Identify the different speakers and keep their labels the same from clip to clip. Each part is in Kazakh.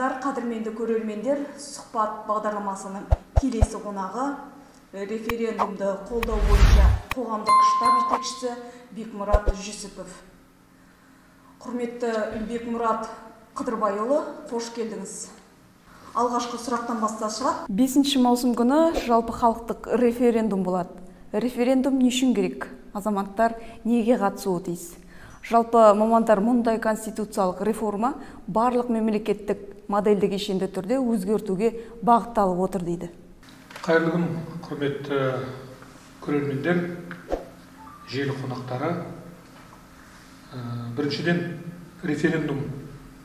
Speaker 1: саламатсыздар, қадірменді көрермендер. Сұхбат бағдарламасының келесі қонағы референдумды қолдау бойынша қоғамдық штаб жетекшісі Бекмұрат Жүсіпов. Құрметті Бекмұрат Қыдырбайұлы, қош келдіңіз. Алғашқы сұрақтан бастасақ, 5 маусым күні жалпы халықтық референдум болады. Референдум не үшін керек? Азаматтар неге қатысуы тиіс? Жалпы мамандар мұндай конституциялық реформа барлық мемлекеттік модельді кешенді түрде өзгертуге бағытталып отыр дейді.
Speaker 2: Қайырлы күн, құрметті көрермендер, желі қонақтары. Біріншіден референдум,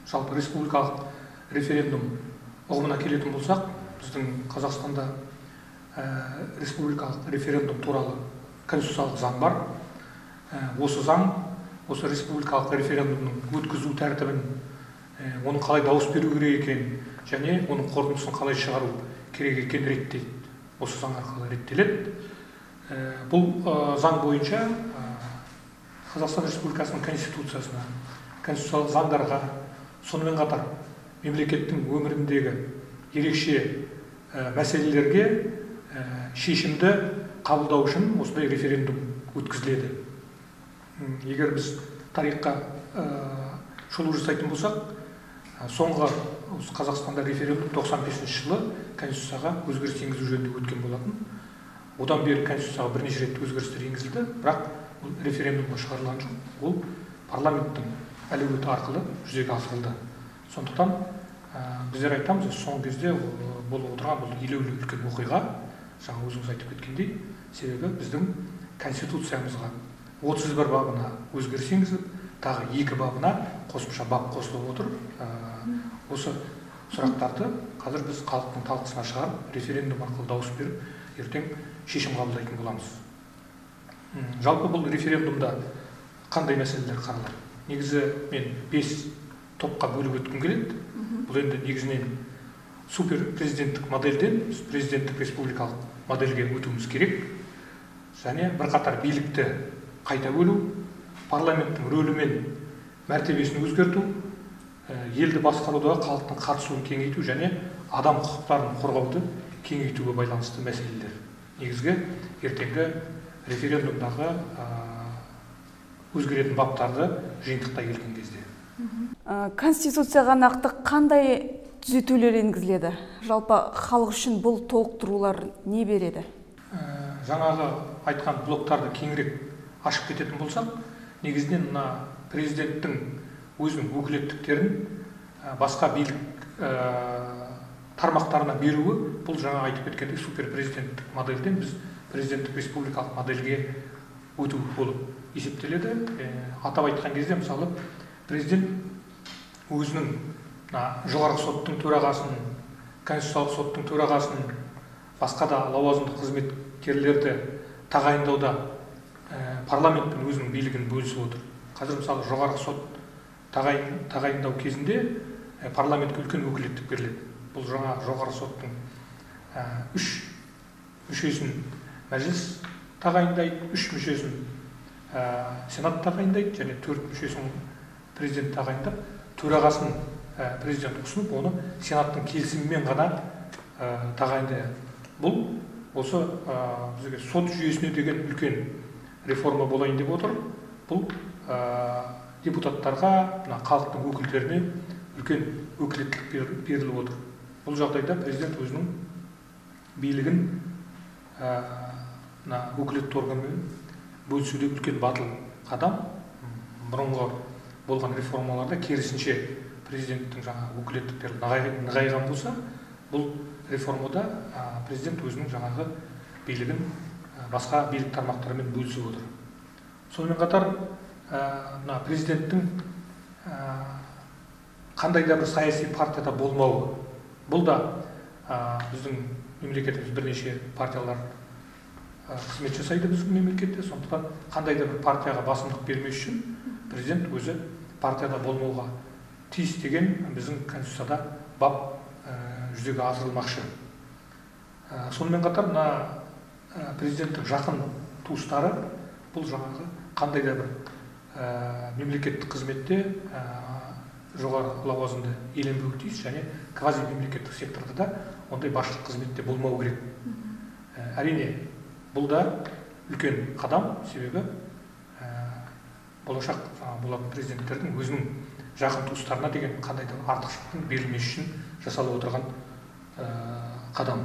Speaker 2: жалпы республикалық референдум ұғымына келетін болсақ, біздің Қазақстанда республикалық референдум туралы конституциялық заң бар. Осы заң, осы республикалық референдумның өткізу тәртібін, оның қалай дауыс беру керек екен, және оның қорытындысын қалай шығару керек екен реттейді. Осы заң арқылы реттеледі. Бұл заң бойынша Қазақстан Республикасының конституциясына, конституциялық заңдарға, сонымен қатар мемлекеттің өміріндегі ерекше мәселелерге шешімді қабылдау үшін осындай референдум өткізіледі. Егер біз тарихқа шолу жасайтын болсақ, соңғы Қазақстанда референдум 95 жылы конституцияға өзгеріс енгізу жөнінде өткен болатын. Одан бері конституцияға бірнеше рет өзгерістер енгізілді, бірақ референдумға шығарылған жоқ. Ол парламенттің әлеуеті арқылы жүзеге асырылды. Сондықтан біздер айтамыз, соңғы кезде болып отырған бұл елеулі үлкен оқиға, жаңа өзіңіз айтып кеткендей, себебі біздің конституциямызға 31 бабына өзгеріс енгізіліп, тағы 2 бабына қосымша бап қосылып отыр. Осы сұрақтарды қазір біз халықтың талқысына шығарып, референдум арқылы дауыс беріп, ертең шешім қабылдайтын боламыз. Жалпы бұл референдумда қандай мәселелер қаралады? Негізі мен 5 топқа бөліп өткім келеді. Бұл енді негізінен супер президенттік модельден президенттік республикалық модельге өтуіміз керек. Және бірқатар билікті қайта бөлу, парламенттің рөлі мен мәртебесін өзгерту, елді басқарудағы халықтың қатысуын кеңейту және адам құқықтарын қорғауды кеңейтуге байланысты мәселелер. Негізгі ертеңгі референдумдағы өзгеретін баптарды жиынтықтай келген кезде.
Speaker 1: Конституцияға нақты қандай түзетулер енгізіледі? Жалпы халық үшін бұл толықтырулар не береді?
Speaker 2: Жаңағы айтқан блоктарды кеңірек ашып кететін болсақ, негізінен президенттің өзінің өкілеттіктерін басқа билік тармақтарына беруі, бұл жаңа айтып кеткендей суперпрезиденттік модельден біз президенттік республикалық модельге өту болып есептеледі. Атап айтқан кезде, мысалы, президент өзінің жоғарғы соттың төрағасын, конституциялық соттың төрағасын, басқа да лауазымды қызметкерлерді тағайындауда парламентпен өзінің билігін бөлісіп отыр. Қазір мысалы жоғарғы сот тағайындау кезінде парламентке үлкен өкілеттік беріледі. Бұл жаңа жоғарғы соттың 3 мүшесін мәжіліс тағайындайды, 3 мүшесін сенат тағайындайды, және 4 мүшесін президент тағайындап, төрағасын президент ұсынып, оны сенаттың келісімімен ғана тағайындайды. Бұл осы бізге сот жүйесіне деген үлкен реформа болайын деп отыр. Бұл депутаттарға, халықтың өкілдеріне үлкен өкілеттік беріліп отыр. Бұл жағдайда президент өзінің билігін өкілетті органмен бөлісуде үлкен батыл қадам. Бұрынғы болған реформаларда керісінше президенттің жаңа өкілеттіктері нығайған болса, бұл реформада президент өзінің жаңағы билігін басқа билік тармақтарымен бөлісіп отыр. Сонымен қатар президенттің қандай да бір саяси партияда болмауы. Бұл да біздің мемлекетіміз бірнеше партиялар қызмет жасайды біздің мемлекетте. Сондықтан қандай да бір партияға басымдық бермес үшін президент өзі партияда болмауға тиіс деген біздің конституцияда бап жүзеге асырылмақшы. Сонымен қатар президенттің жақын туыстары бұл жаңағы қандай да бір мемлекеттік қызметте жоғары лауазымды иеленбеуі тиіс, және квази мемлекеттік секторда да ондай басшылық қызметте болмау керек. Әрине, бұл да үлкен қадам, себебі болашақ болатын президенттердің өзінің жақын туыстарына деген қандай да артықшылықтың берілмес үшін жасалып отырған қадам.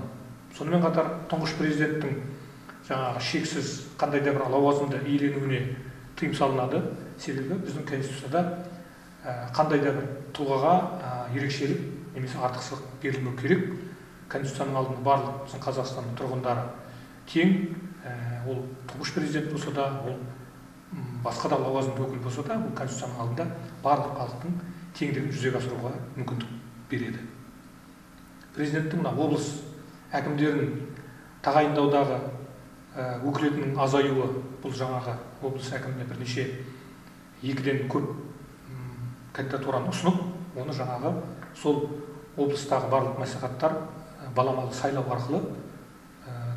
Speaker 2: Сонымен қатар тұңғыш президенттің жаңағы шексіз қандай да бір лауазымды иеленуіне тыйым салынады, себебі біздің конституцияда қандай да бір тұлғаға ерекшелік немесе артықшылық берілмеу керек. Конституцияның алдында барлық біздің Қазақстанның тұрғындары тең, ол тұңғыш президент болса да, ол басқа да лауазымды өкіл болса да, бұл Конституцияның алдында барлық халықтың теңдігін жүзеге асыруға мүмкіндік береді. Президенттің облыс әкімдерін тағайындаудағы өкілетінің азаюы, бұл жаңағы облыс әкіміне бірнеше екіден көп кандидатураны ұсынып, оны жаңағы сол облыстағы барлық мәслихаттар баламалы сайлау арқылы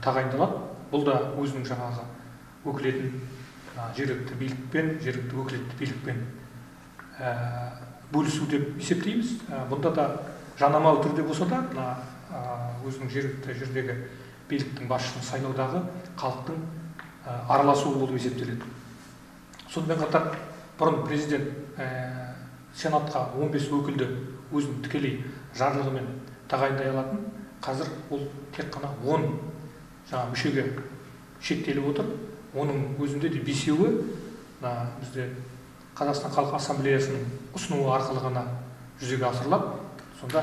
Speaker 2: тағайындалады. Бұл да өзінің жаңағы өкілетін жергілікті билікпен, жергілікті өкілетті билікпен бөлісу деп есептейміз. Бұнда да жанамалы түрде болса да, өзінің жергілікті жердегі биліктің басшысын сайлаудағы халықтың араласуы болып есептеледі. Сонымен қатар бұрын президент сенатқа 15 өкілді өзінің тікелей жарлығымен тағайындай алатын, қазір ол тек қана 10 жаңа мүшеге шектеліп отыр. Оның өзінде де 5-еуі бізде Қазақстан Халық Ассамблеясының ұсынуы арқылы ғана жүзеге асырылады. Сонда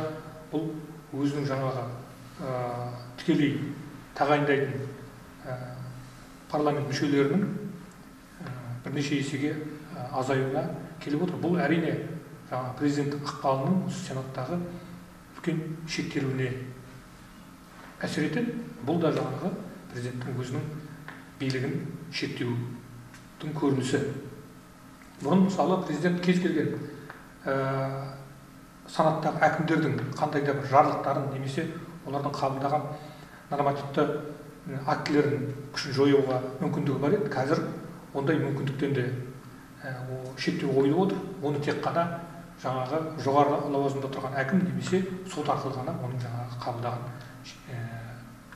Speaker 2: бұл өзінің жаңағы тікелей тағайындайтын парламент мүшелерінің бірнеше есеге азаюына келіп отыр. Бұл әрине президенттік ықпалының осы сенаттағы үлкен шектелуіне әсер етеді. Бұл да жаңағы президенттің өзінің билігін шектеудің көрінісі. Бұрын мысалы президент кез келген санаттағы әкімдердің қандай да бір жарлықтарын немесе олардың қабылдаған нормативті актілердің күшін жоюға мүмкіндігі бар еді. Қазір ондай мүмкіндіктен де шектеу қойылып отыр. Оны тек қана жаңағы жоғары лауазымда тұрған әкім немесе сот арқылы ғана оның жаңағы қабылдаған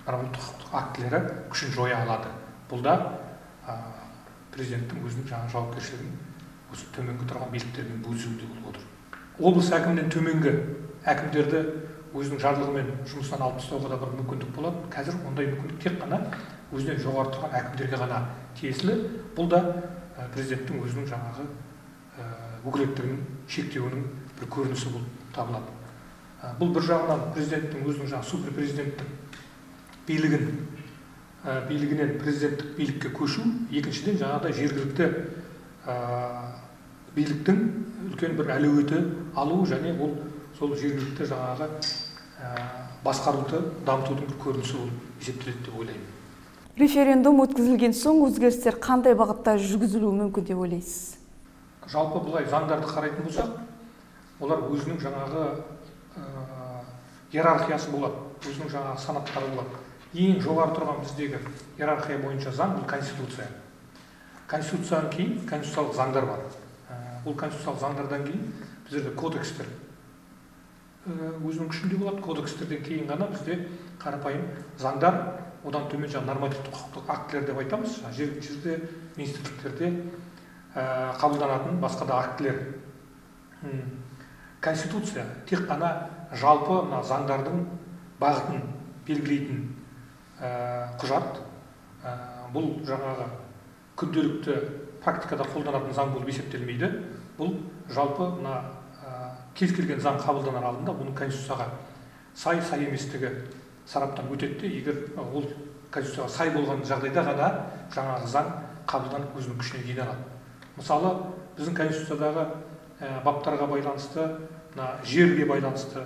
Speaker 2: нормативті актілері күшін жоя алады. Бұл да президенттің өзінің жаңағы жауапкершілігін осы төменгі тұрған биліктермен бөлісуде болып отыр. Облыс әкімнен төменгі әкімдерді өзінің жарлығымен жұмыстан алып тастауға да бір мүмкіндік болады. Қазір ондай мүмкіндік тек қана өзінен жоғары тұрған әкімдерге ғана тиесілі. Бұл да президенттің өзінің жаңағы өкілеттігінің шектеуінің бір көрінісі болып табылады. Бұл бір жағынан президенттің өзінің жаңағы суперпрезиденттік билігінен президенттік билікке көшу, екіншіден жаңағыдай жергілікті биліктің үлкен бір әлеуеті алу және ол сол жергілікті жаңағы басқаруды дамытудың бір көрінісі болып есептеледі деп ойлаймын.
Speaker 1: Референдум өткізілген соң өзгерістер қандай бағытта жүргізілуі мүмкін деп ойлайсыз?
Speaker 2: Жалпы бұлай заңдарды қарайтын болсақ, олар өзінің жаңағы иерархиясы болады, өзінің жаңағы санаттары болады. Ең жоғары тұрған біздегі иерархия бойынша заң бұл конституция. Конституциядан кейін конституциялық заңдар бар. Бұл конституциялық заңдардан кейін біздерде кодекстер өзінің күшінде болады. Кодекстерден кейін ғана бізде қарапайым заңдар, одан төмен жаңағы нормативті құқықтық актілер деп айтамыз. Жергілікті жерде, министрліктерде қабылданатын басқа да актілер. Конституция тек қана жалпы заңдардың бағытын белгілейтін құжат. Бұл жаңағы күнделікті практикада қолданатын заң болып есептелмейді. Бұл жалпы кез келген заң қабылданар алдында бұның конституцияға сай еместігі сараптан өтеді. Егер ол конституцияға сай болған жағдайда ғана жаңағы заң қабылданып өзінің күшіне ене алады. Мысалы, біздің конституциядағы баптарға байланысты, жерге байланысты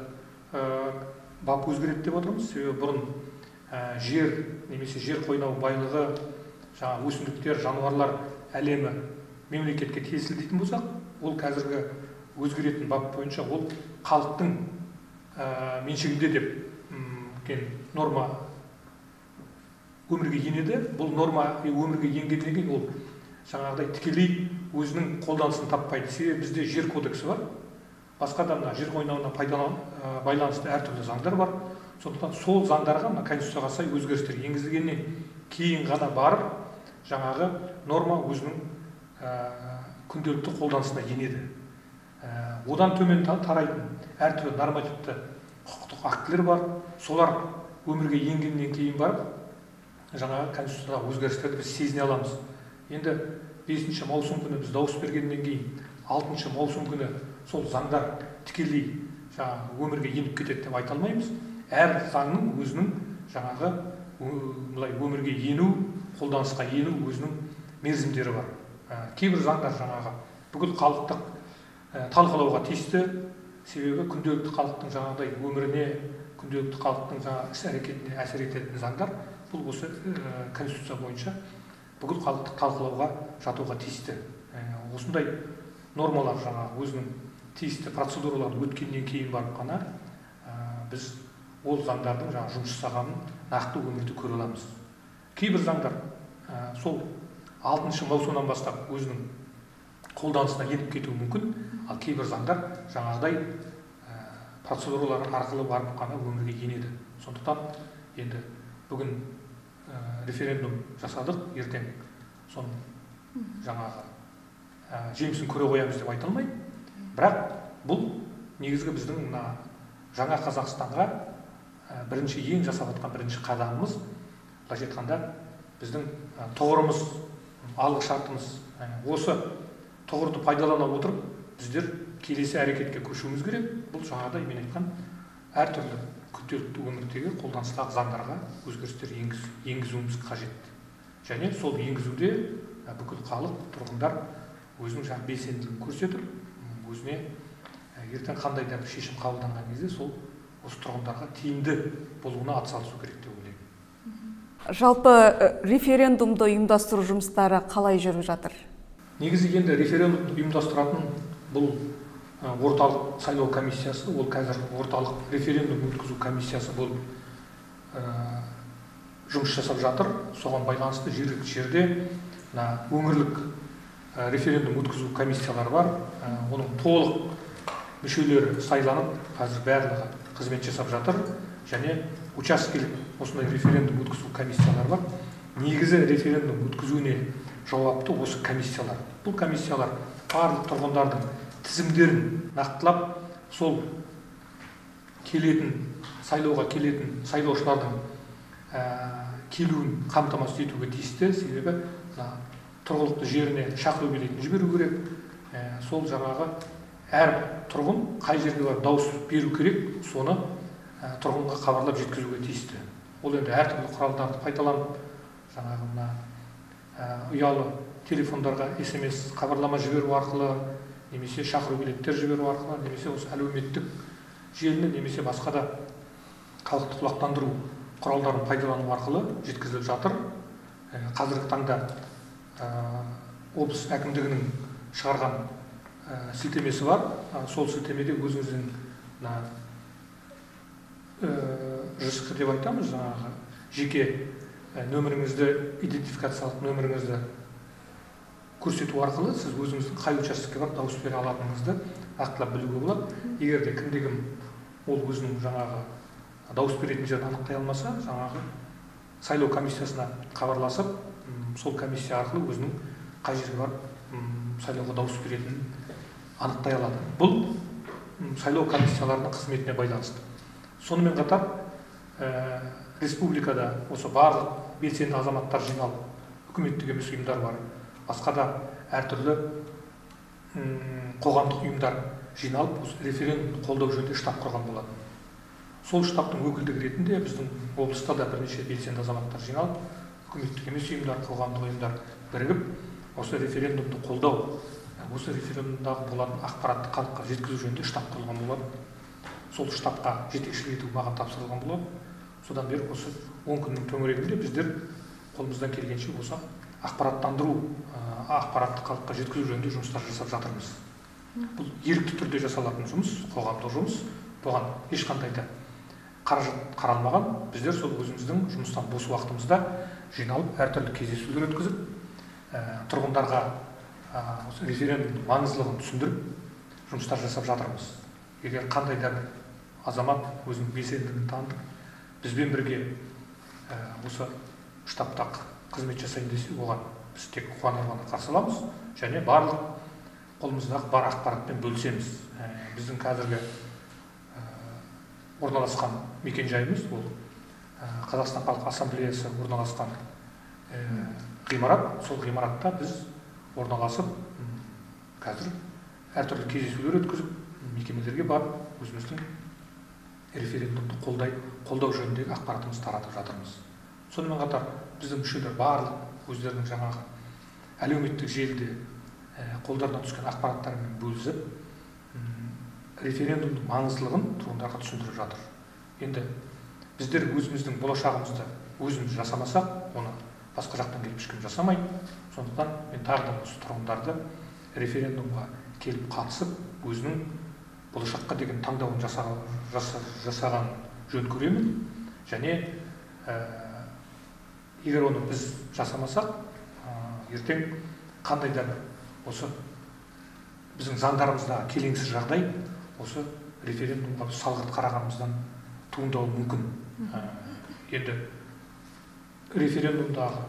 Speaker 2: бап өзгереді деп отырмыз. Себебі бұрын жер немесе жер қойнауы байлығы, жаңағы өсімдіктер, жануарлар әлемі мемлекетке тиесілі дейтін болсақ, ол қазіргі өзгеретін бап бойынша ол халықтың меншігінде деп норма өмірге енеді. Бұл норма өмірге енгеннен кейін ол жаңағыдай тікелей өзінің қолданысын таппайды. Себебі бізде жер кодексі бар. басқа да мына жер қойнауына байланысты әртүрлі заңдар бар. Сондықтан сол заңдарға мына конституцияға сай өзгерістер енгізілгеннен кейін ғана барып жаңағы норма өзінің күнделікті қолданысына енеді. Одан төмен тарайтын әртүрлі нормативті құқықтық актілер бар. Солар өмірге енгеннен кейін барып жаңағы конституцияға өзгерістерді біз сезіне аламыз. Енді 5 маусым күні біз дауыс бергеннен кейін 6 маусым күні сол заңдар тікелей жаңағы өмірге еніп кетеді деп айта алмаймыз. Әр заңның өзінің жаңағы былай өмірге ену, қолданысқа ену өзінің мерзімдері бар. Кейбір заңдар жаңағы бүкіл халықтық талқылауға тиісті, себебі күнделікті халықтың жаңағыдай өміріне, күнделікті халықтың жаңағы іс-әрекетіне әсер ететін заңдар бұл осы конституция бойынша бүкіл халықтық талқылауға жатуға тиісті. Осындай нормалар жаңағы өзінің тиісті процедураларды өткеннен кейін барып қана біз ол заңдардың жаңағы жұмыс жасағанын нақты өмірде көре аламыз. Кейбір заңдар сол 6 маусымнан бастап өзінің қолданысына еніп кетуі мүмкін, ал кейбір заңдар жаңағыдай процедуралар арқылы барып қана өмірге енеді. Сондықтан енді бүгін референдум жасадық, ертең соның жаңағы жемісін көре қоямыз деп айта алмаймын. Бірақ бұл негізгі біздің мына жаңа Қазақстанға бірінші ең жасап жатқан бірінші қадамымыз. Былайша айтқанда біздің тұғырымыз, алғы шартымыз. Осы тұғырды пайдалана отырып біздер келесі әрекетке көшуіміз керек. Бұл жаңағыдай мен айтқан әртүрлі күнделікті өмірдегі қолданыстағы заңдарға өзгерістер енгізуіміз қажет. Және сол енгізуде бүкіл халық, тұрғындар өзінің жаңағы белсенділігін көрсетіп, өзіне ертең қандай да бір шешім қабылданған кезде сол осы тұрғындарға тиімді болуына атсалысу керек деп ойлаймын.
Speaker 3: Жалпы референдумды ұйымдастыру жұмыстары қалай жүріп жатыр?
Speaker 2: Негізі енді референдумды ұйымдастыратын бұл орталық сайлау комиссиясы, ол қазір орталық референдум өткізу комиссиясы болып жұмыс жасап жатыр. Соған байланысты жергілікті жерде өңірлік референдум өткізу комиссиялары бар. Оның толық мүшелері сайланып, қазір барлығы қызмет жасап жатыр. Және учаскелік осындай референдум өткізу комиссиялары бар. Негізі референдум өткізуіне жауапты осы комиссиялар. Бұл комиссиялар барлық тұрғындардың тізімдерін нақтылап, сол сайлауға келетін сайлаушылардың келуін қамтамасыз етуге тиісті. Себебі тұрғылықты жеріне шақыру билетін жіберу керек. Сол жаңағы әр тұрғын қай жерге барып дауыс беру керек, соны тұрғынға хабарлап жеткізуге тиісті. Ол енді әртүрлі құралдарды пайдаланып, жаңағы мына ұялы телефондарға SMS хабарлама жіберу арқылы, немесе шақыру билеттер жіберу арқылы, немесе осы әлеуметтік желіні, немесе басқа да халықты құлақтандыру құралдарын пайдалану арқылы жеткізіліп жатыр. Қазіргі таңда облыс әкімдігінің шығарған сілтемесі бар. Сол сілтемеде өзіңіздің ЖСХ деп айтамыз, жаңағы жеке нөміріңізді, идентификациялық нөміріңізді көрсету арқылы сіз өзіңіздің қай участокке барып дауыс бере алатыныңызды нақтылап білуге болады. Егер де кімде-кім ол өзінің жаңағы дауыс беретін жерін анықтай алмаса, жаңағы сайлау комиссиясына хабарласып, сол комиссия арқылы өзінің қай жерге барып сайлауға дауыс беретінін анықтай алады. Бұл сайлау комиссияларының қызметіне байланысты. Сонымен қатар республикада осы барлық белсенді азаматтар жиналып, үкіметтік емес ұйымдар бар, басқа да әртүрлі қоғамдық ұйымдар жиналып, осы референдумды қолдау жөнінде штаб құрған болады. Сол штабтың өкілдігі ретінде біздің облыста да бірнеше белсенді азаматтар жиналып, үкіметтік емес ұйымдар, қоғамдық ұйымдар бірігіп, осы референдумды қолдау, осы референдумдағы болатын ақпаратты халыққа жеткізу жөнінде штаб құрылған болады. Сол штабқа жетекшілік ету маған тапсырылған болады. Содан бері осы 10 күннің төңірегінде біздер қолымыздан келгенше осы ақпараттандыру, ақпаратты халыққа жеткізу жөнінде жұмыстар жасап жатырмыз. Бұл ерікті түрде жасалатын жұмыс, қоғамдық жұмыс. Бұған ешқандай да қаражат қаралмаған. Біздер сол өзіміздің жұмыстан бос уақытымызда жиналып, әртүрлі кездесулер өткізіп, тұрғындарға референдумның маңыздылығын түсіндіріп, жұмыстар жасап жатырмыз. егер қандай да бір азамат өзінің белсенділігін танытып, бізбен бірге осы штабта қызмет жасайын десе, оған біз тек қуана қарсы аламыз және барлық қолымыздағы бар ақпаратпен бөлісеміз. Біздің қазіргі орналасқан мекен-жайымыз ол Қазақстан Халық Ассамблеясы орналасқан ғимарат. Сол ғимаратта біз орналасып, қазір әртүрлі кездесулер өткізіп, мекемелерге барып, өзіміздің референдумды қолдау жөніндегі ақпаратымызды таратып жатырмыз. Сонымен қатар біздің мүшелер барлық өздерінің жаңағы әлеуметтік желіде қолдарына түскен ақпараттармен бөлісіп, референдумның маңыздылығын тұрғындарға түсіндіріп жатыр. Енді біздер өзіміздің болашағымызды өзіміз жасамасақ, оны басқа жақтан келіп ешкім жасамайды. Сондықтан мен тағы да осы тұрғындарды референдумға келіп қатысып, өзінің болашаққа деген таңдауын жасаған жөн көремін. Және егер оны біз жасамасақ, ертең қандай да осы біздің заңдарымызда келеңсіз жағдай осы референдумға салғырт қарағанымыздан туындауы мүмкін. Енді референдумдағы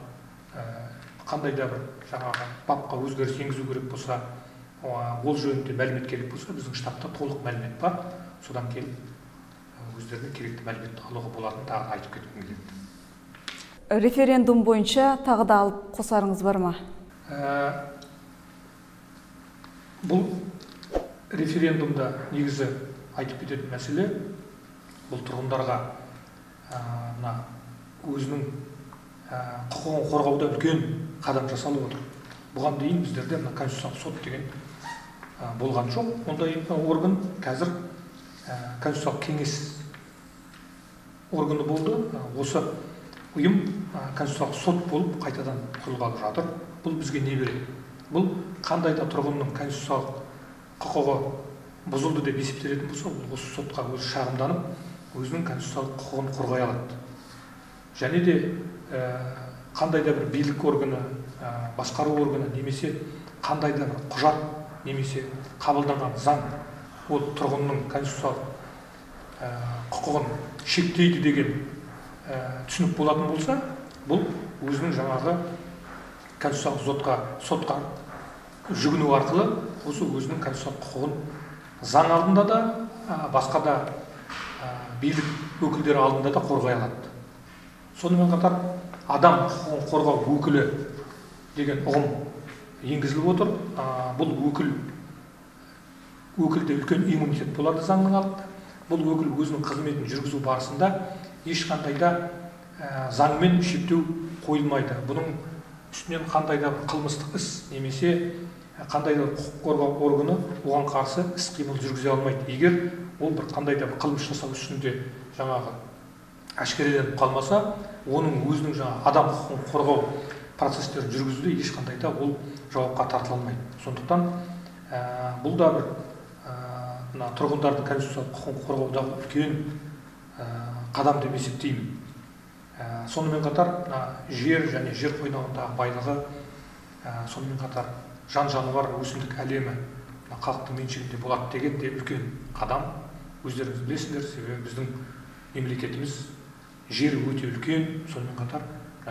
Speaker 2: қандай да бір жаңағы бапқа өзгеріс енгізу керек болса, ол жөнінде мәлімет керек болса, біздің штабта толық мәлімет бар. Содан келіп өздеріне керекті мәліметті алуға болатынын тағы айтып кеткім келеді.
Speaker 3: Референдум бойынша тағы да алып қосарыңыз бар ма?
Speaker 2: Бұл референдумда негізі айтып кететін мәселе, бұл тұрғындарға өзінің құқығын қорғауда үлкен қадам жасалып отыр. Бұған дейін біздерде конституциялық сот деген болған жоқ. Ондай орган қазір конституциялық кеңес органы болды. Осы ұйым конституциялық сот болып қайтадан құрылғалы жатыр. Бұл бізге не береді? Бұл қандай да тұрғынның конституциялық құқығы бұзылды деп есептелетін болса, ол осы сотқа өзі шағымданып, өзінің конституциялық құқығын қорғай алады. Және де қандай да бір билік органы, басқару органы немесе қандай да бір құжат немесе қабылданған заң ол тұрғынның конституциялық құқығын шектейді деген түсінік болатын болса, бұл өзінің жаңағы конституциялық сотқа жүгіну арқылы осы өзінің конституциялық құқығын заң алдында да, басқа да билік өкілдері алдында да қорғай алады. Сонымен қатар адам құқығын қорғау өкілі деген ұғым енгізіліп отыр. Бұл өкілде үлкен иммунитет болады заңның алдында. Бұл өкіл өзінің қызметін жүргізу барысында ешқандай да заңмен шектеу қойылмайды. Бұның үстінен қандай да қылмыстық іс немесе қандай да құқық қорғау органы оған қарсы іс-қимыл жүргізе алмайды. Егер ол бір қандай да қылмыс жасау үстінде жаңағы әшкереленіп қалмаса, оның өзінің жаңағы адам құқығын қорғау процестерін жүргізуде ешқандай да ол жауапқа тартыла алмайды. Сондықтан бұл да бір тұрғындардың конституциялық құқығын қорғаудағы үлкен қадам деп есептеймін. Сонымен қатар жер және жер қойнауындағы байлығы, сонымен қатар жан-жануар өсімдік әлемі халықтың меншігінде болады деген де үлкен қадам. Өздеріңіз білесіздер, себебі біздің мемлекетіміз жері өте үлкен, сонымен қатар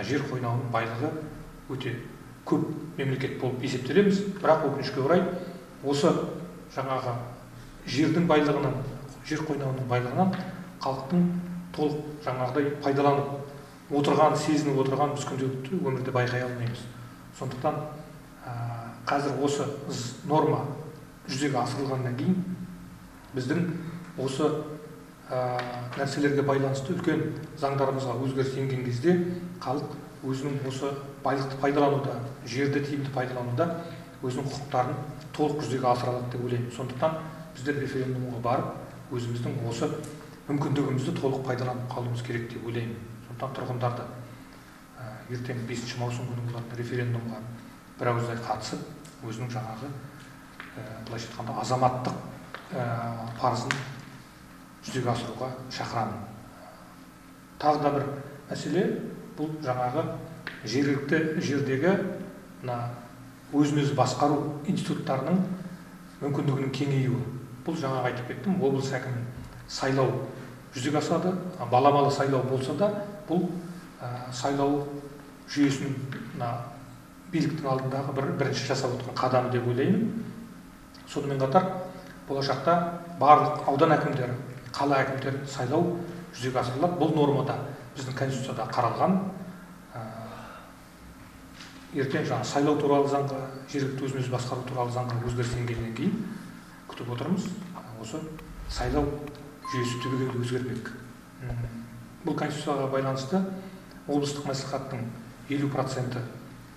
Speaker 2: жер қойнауының байлығы өте көп мемлекет болып есептелеміз. Бірақ өкінішке орай осы жаңағы жердің байлығынан, жер қойнауының байлығынан халықтың толық жаңағыдай пайдаланып отырған, сезініп отырған біз күнделікті өмірде байқай алмаймыз. Сондықтан қазір осы норма жүзеге асырылғаннан кейін біздің осы нәрселерге байланысты үлкен заңдарымызға өзгеріс енген кезде халық өзінің осы байлықты пайдалануда, жерді тиімді пайдалануда өзінің құқықтарын толық жүзеге асыра алады деп ойлаймын. Сондықтан біздер референдумға барып өзіміздің осы мүмкіндігімізді толық пайдаланып қалуымыз керек деп ойлаймын. Сондықтан тұрғындарды ертең 5 маусым күні болатын референдумға бір ауыздай қатысып, өзінің жаңағы былайша айтқанда азаматтық парызын жүзеге асыруға шақырамын. Тағы да бір мәселе, бұл жаңағы жергілікті жердегі өзін-өзі басқару институттарының мүмкіндігінің кеңеюі. бұл жаңа айтып кеттім, облыс әкімін сайлау жүзеге асады. Баламалы сайлау болса да, бұл сайлау жүйесінің биліктің алдындағы бірінші жасап отырған қадамы деп ойлаймын. Сонымен қатар болашақта барлық аудан әкімдері, қала әкімдерін сайлау жүзеге асырылады. Бұл нормада біздің конституцияда қаралған. Ертең сайлау туралы заңға, жергілікті өзін-өзі басқару туралы заңға өзгеріс енгеннен кейін күтіп отырмыз. Осы сайлау жүйесі түбегейлі өзгермек. Бұл конституцияға байланысты облыстық мәслихаттың 50%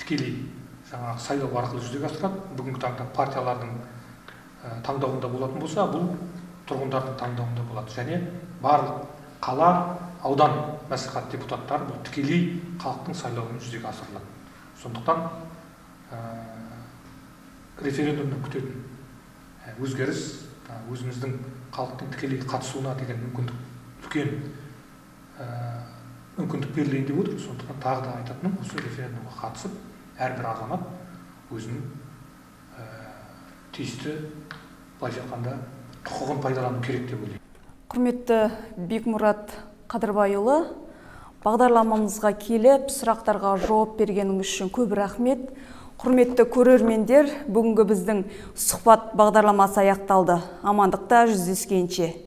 Speaker 2: тікелей сайлау арқылы жүзеге асырады. Бүгінгі таңда партиялардың таңдауында болатын болса, бұл тұрғындардың таңдауында болады. Және барлық қала, аудан мәслихат депутаттары бұл тікелей халықтың сайлауын жүзеге асырылады. Сондықтан референдумдан күтетін өзгеріс өзіміздің халықтың тікелей қатысуына деген үлкен мүмкіндік берілейін деп отыр. Сондықтан тағы да айтатыным, осы референдумға қатысып, әрбір азамат өзінің тиісті, былайша айтқанда, құқығын пайдалану керек деп ойлаймын.
Speaker 3: Құрметті Бекмұрат Қадырбайұлы, бағдарламамызға келіп, сұрақтарға жауап бергеніңіз үшін көп рахмет. Құрметті көрермендер, бүгінгі біздің сұхбат бағдарламасы аяқталды. Амандықта жүздескенше.